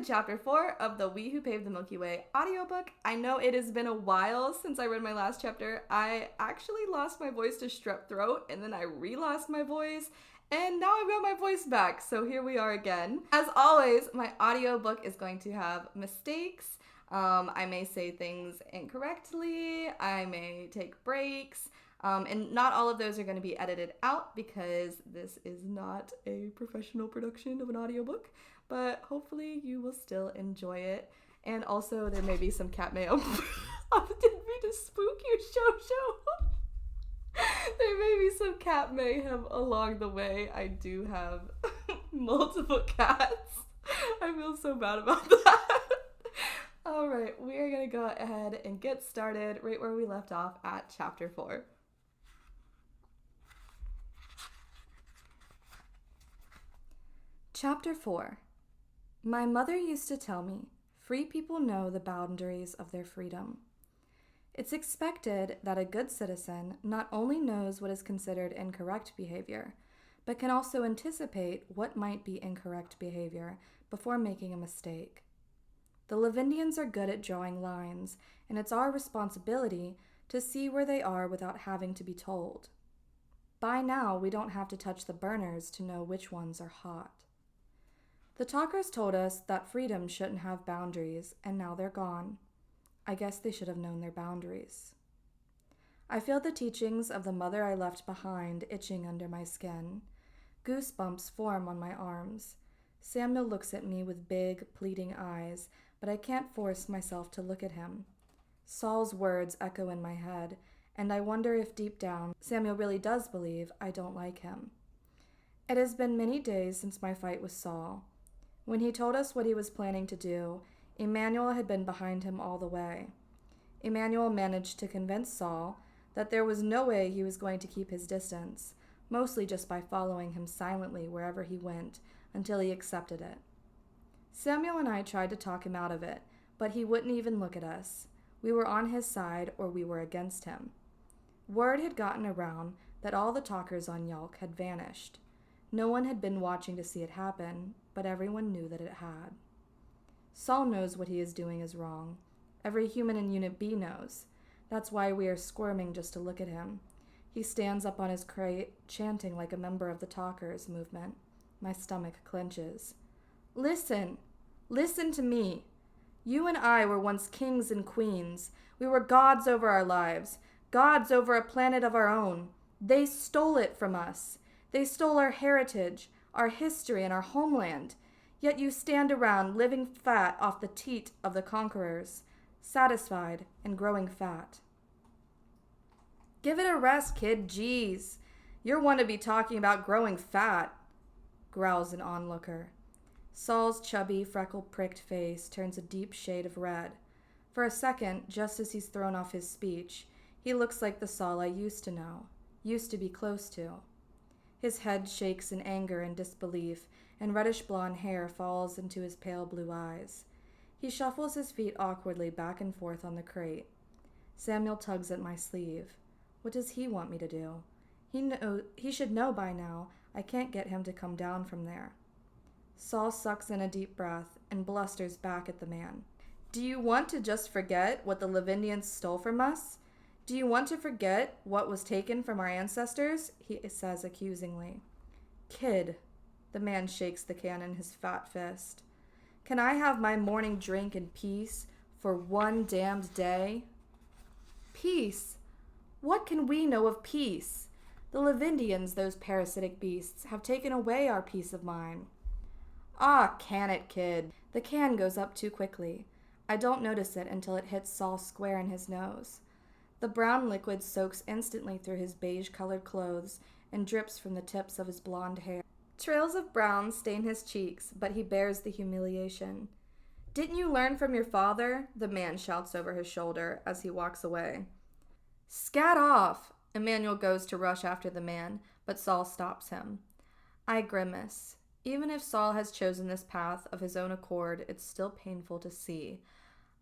to chapter 4 of the We Who Paved the Milky Way audiobook. I know it has been a while since I read my last chapter. I actually lost my voice to strep throat, and then I re-lost my voice, and now I've got my voice back, so here we are again. As always, my audiobook is going to have mistakes. I may say things incorrectly, I may take breaks, and not all of those are going to be edited out because this is not a professional production of an audiobook, but hopefully you will still enjoy it. And also there may be some cat mayo. I didn't mean to spook you, Shosho. There may be some cat mayhem along the way. I do have multiple cats. I feel so bad about that. Alright, we are going to go ahead and get started right where we left off at chapter 4. Chapter 4. My mother used to tell me, free people know the boundaries of their freedom. It's expected that a good citizen not only knows what is considered incorrect behavior, but can also anticipate what might be incorrect behavior before making a mistake. The Lavindians are good at drawing lines, and it's our responsibility to see where they are without having to be told. By now, we don't have to touch the burners to know which ones are hot. The talkers told us that freedom shouldn't have boundaries, and now they're gone. I guess they should have known their boundaries. I feel the teachings of the mother I left behind itching under my skin. Goosebumps form on my arms. Samuel looks at me with big, pleading eyes, but I can't force myself to look at him. Saul's words echo in my head, and I wonder if deep down Samuel really does believe I don't like him. It has been many days since my fight with Saul. When he told us what he was planning to do, Emmanuel had been behind him all the way. Emmanuel managed to convince Saul that there was no way he was going to keep his distance, mostly just by following him silently wherever he went until he accepted it. Samuel and I tried to talk him out of it, but he wouldn't even look at us. We were on his side or we were against him. Word had gotten around that all the talkers on Yalk had vanished. No one had been watching to see it happen, but everyone knew that it had. Saul knows what he is doing is wrong. Every human in Unit B knows. That's why we are squirming just to look at him. He stands up on his crate, chanting like a member of the Talkers movement. My stomach clenches. Listen! Listen to me! You and I were once kings and queens. We were gods over our lives, gods over a planet of our own. They stole it from us. They stole our heritage, our history, and our homeland. Yet you stand around living fat off the teat of the conquerors, satisfied and growing fat. Give it a rest, kid, jeez. You're one to be talking about growing fat, growls an onlooker. Saul's chubby, freckle-pricked face turns a deep shade of red. For a second, just as he's thrown off his speech, he looks like the Saul I used to know, used to be close to. His head shakes in anger and disbelief, and reddish blonde hair falls into his pale blue eyes. He shuffles his feet awkwardly back and forth on the crate. Samuel tugs at my sleeve. What does he want me to do? He should know by now I can't get him to come down from there. Saul sucks in a deep breath and blusters back at the man. Do you want to just forget what the Lavindians stole from us? Do you want to forget what was taken from our ancestors? He says accusingly. Kid, the man shakes the can in his fat fist. Can I have my morning drink in peace for one damned day? Peace? What can we know of peace? The Lavindians, those parasitic beasts, have taken away our peace of mind. Ah, can it, kid. The can goes up too quickly. I don't notice it until it hits Saul square in his nose. The brown liquid soaks instantly through his beige-colored clothes and drips from the tips of his blonde hair. Trails of brown stain his cheeks, but he bears the humiliation. Didn't you learn from your father? The man shouts over his shoulder as he walks away. Scat off! Emmanuel goes to rush after the man, but Saul stops him. I grimace. Even if Saul has chosen this path of his own accord, it's still painful to see.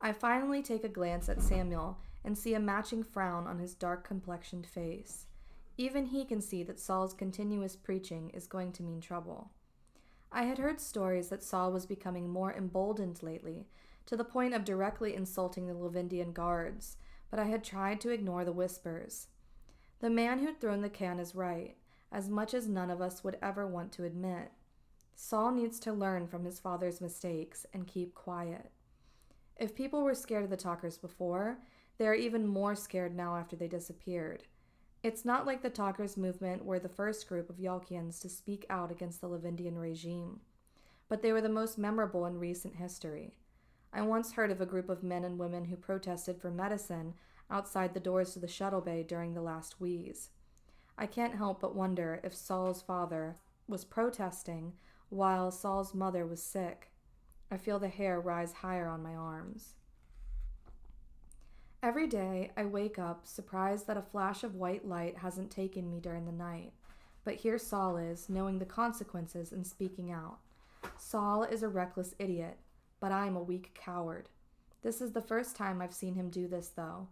I finally take a glance at Samuel and see a matching frown on his dark-complexioned face. Even he can see that Saul's continuous preaching is going to mean trouble. I had heard stories that Saul was becoming more emboldened lately, to the point of directly insulting the Lavindian guards, but I had tried to ignore the whispers. The man who'd thrown the can is right, as much as none of us would ever want to admit. Saul needs to learn from his father's mistakes and keep quiet. If people were scared of the talkers before, they are even more scared now after they disappeared. It's not like the talkers movement were the first group of Yalkians to speak out against the Lavindian regime, but they were the most memorable in recent history. I once heard of a group of men and women who protested for medicine outside the doors to the shuttle bay during the last wheeze. I can't help but wonder if Saul's father was protesting while Saul's mother was sick. I feel the hair rise higher on my arms. Every day I wake up surprised that a flash of white light hasn't taken me during the night, but here Saul is, knowing the consequences and speaking out. Saul is a reckless idiot, but I am a weak coward. This is the first time I've seen him do this, though.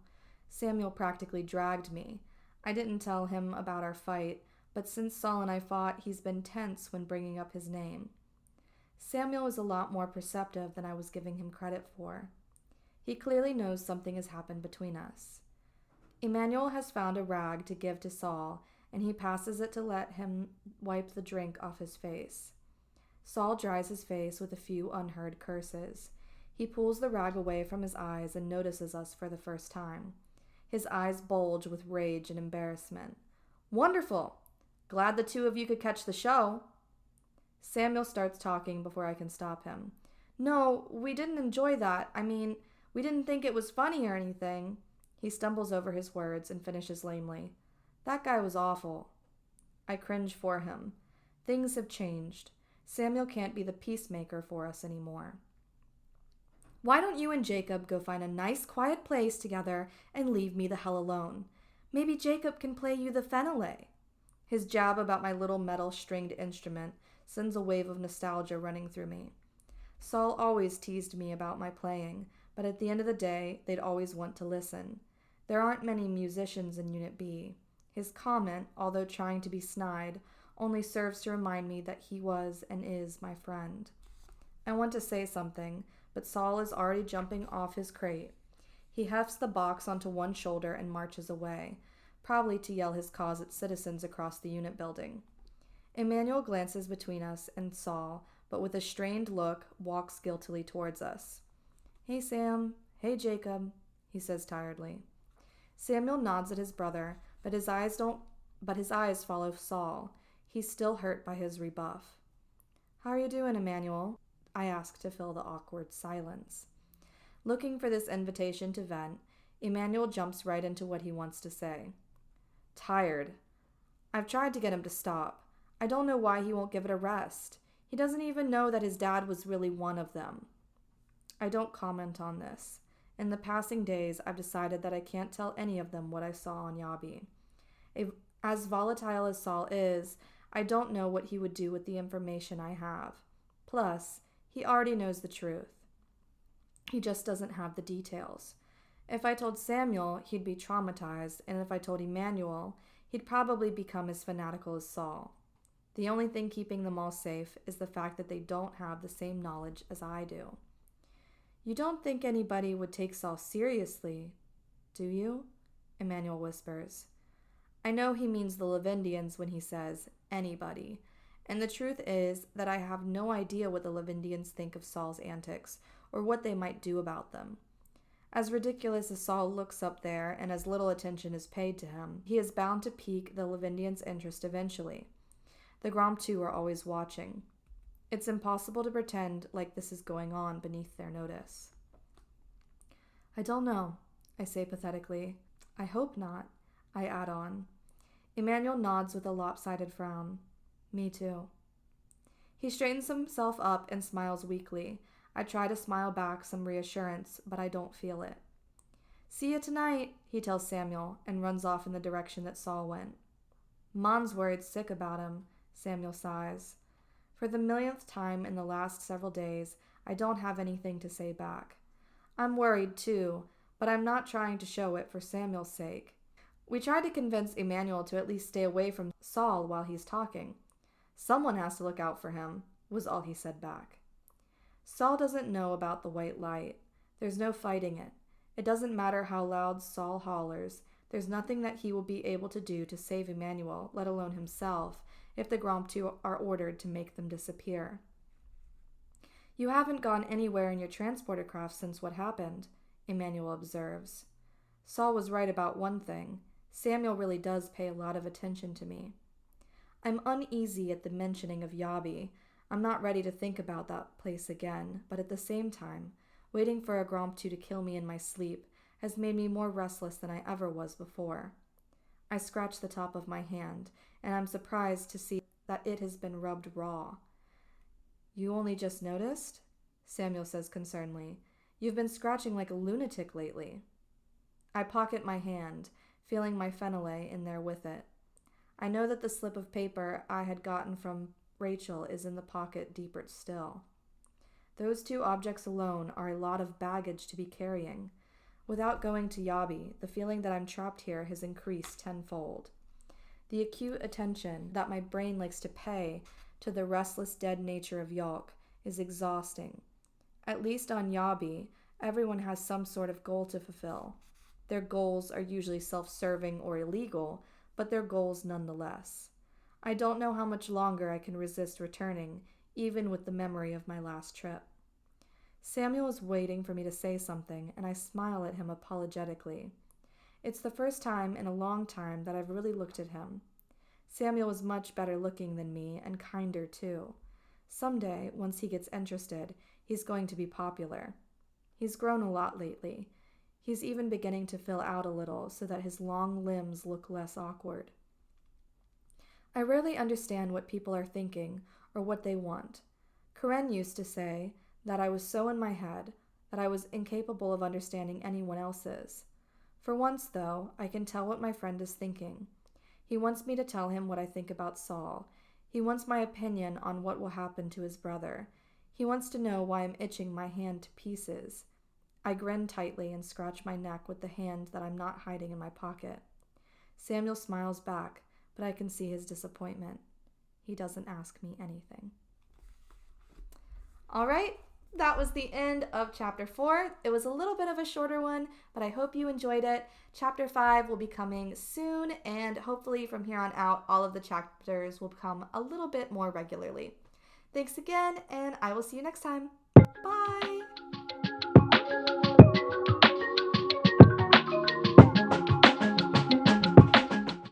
Samuel practically dragged me. I didn't tell him about our fight, but since Saul and I fought, he's been tense when bringing up his name. Samuel is a lot more perceptive than I was giving him credit for. He clearly knows something has happened between us. Emmanuel has found a rag to give to Saul, and he passes it to let him wipe the drink off his face. Saul dries his face with a few unheard curses. He pulls the rag away from his eyes and notices us for the first time. His eyes bulge with rage and embarrassment. "Wonderful! Glad the two of you could catch the show." Samuel starts talking before I can stop him. "No, we didn't enjoy that. I mean, we didn't think it was funny or anything." He stumbles over his words and finishes lamely. "That guy was awful." I cringe for him. Things have changed. Samuel can't be the peacemaker for us anymore. "Why don't you and Jacob go find a nice quiet place together and leave me the hell alone? Maybe Jacob can play you the fenale." His jab about my little metal stringed instrument sends a wave of nostalgia running through me. Saul always teased me about my playing, but at the end of the day, they'd always want to listen. There aren't many musicians in Unit B. His comment, although trying to be snide, only serves to remind me that he was and is my friend. I want to say something, but Saul is already jumping off his crate. He hefts the box onto one shoulder and marches away, probably to yell his cause at citizens across the unit building. Emmanuel glances between us and Saul, but with a strained look, walks guiltily towards us. "Hey, Sam. Hey, Jacob," he says tiredly. Samuel nods at his brother, but his eyes follow Saul. He's still hurt by his rebuff. "How are you doing, Emmanuel?" I ask to fill the awkward silence. Looking for this invitation to vent, Emmanuel jumps right into what he wants to say. "Tired. I've tried to get him to stop. I don't know why he won't give it a rest. He doesn't even know that his dad was really one of them." I don't comment on this. In the passing days, I've decided that I can't tell any of them what I saw on Yabi. As volatile as Saul is, I don't know what he would do with the information I have. Plus, he already knows the truth. He just doesn't have the details. If I told Samuel, he'd be traumatized, and if I told Emmanuel, he'd probably become as fanatical as Saul. The only thing keeping them all safe is the fact that they don't have the same knowledge as I do. "You don't think anybody would take Saul seriously, do you?" Emmanuel whispers. I know he means the Lavindians when he says anybody, and the truth is that I have no idea what the Lavindians think of Saul's antics or what they might do about them. As ridiculous as Saul looks up there and as little attention is paid to him, he is bound to pique the Lavindians' interest eventually. The Grom-2 are always watching. It's impossible to pretend like this is going on beneath their notice. "I don't know," I say pathetically. "I hope not," I add on. Emmanuel nods with a lopsided frown. "Me too." He straightens himself up and smiles weakly. I try to smile back some reassurance, but I don't feel it. "See you tonight," he tells Samuel, and runs off in the direction that Saul went. "Mon's worried sick about him," Samuel sighs. For the millionth time in the last several days, I don't have anything to say back. I'm worried too, but I'm not trying to show it for Samuel's sake. We tried to convince Emmanuel to at least stay away from Saul while he's talking. Someone has to look out for him. was all he said back. Saul doesn't know about the white light. There's no fighting it. It doesn't matter how loud Saul hollers. There's nothing that he will be able to do to save Emmanuel, let alone himself, if the Gromptu are ordered to make them disappear. You haven't gone anywhere in your transporter craft since what happened, Emmanuel observes. Saul was right about one thing. Samuel really does pay a lot of attention to me. I'm uneasy at the mentioning of Yabi. I'm not ready to think about that place again, but at the same time, waiting for a Gromptu to kill me in my sleep has made me more restless than I ever was before. I scratch the top of my hand, and I'm surprised to see that it has been rubbed raw. You only just noticed? Samuel says concernedly. You've been scratching like a lunatic lately. I pocket my hand, feeling my phenolay in there with it. I know that the slip of paper I had gotten from Rachel is in the pocket deeper still. Those two objects alone are a lot of baggage to be carrying. Without going to Yabi, the feeling that I'm trapped here has increased tenfold. The acute attention that my brain likes to pay to the restless dead nature of Yolk is exhausting. At least on Yabi, everyone has some sort of goal to fulfill. Their goals are usually self-serving or illegal, but they're goals nonetheless. I don't know how much longer I can resist returning, even with the memory of my last trip. Samuel is waiting for me to say something, and I smile at him apologetically. It's the first time in a long time that I've really looked at him. Samuel is much better looking than me, and kinder too. Someday, once he gets interested, he's going to be popular. He's grown a lot lately. He's even beginning to fill out a little so that his long limbs look less awkward. I rarely understand what people are thinking or what they want. Karen used to say that I was so in my head that I was incapable of understanding anyone else's. For once, though, I can tell what my friend is thinking. He wants me to tell him what I think about Saul. He wants my opinion on what will happen to his brother. He wants to know why I'm itching my hand to pieces. I grin tightly and scratch my neck with the hand that I'm not hiding in my pocket. Samuel smiles back, but I can see his disappointment. He doesn't ask me anything. All right, that was the end of Chapter 4. It was a little bit of a shorter one, but I hope you enjoyed it. Chapter 5 will be coming soon, and hopefully from here on out, all of the chapters will come a little bit more regularly. Thanks again, and I will see you next time. Bye!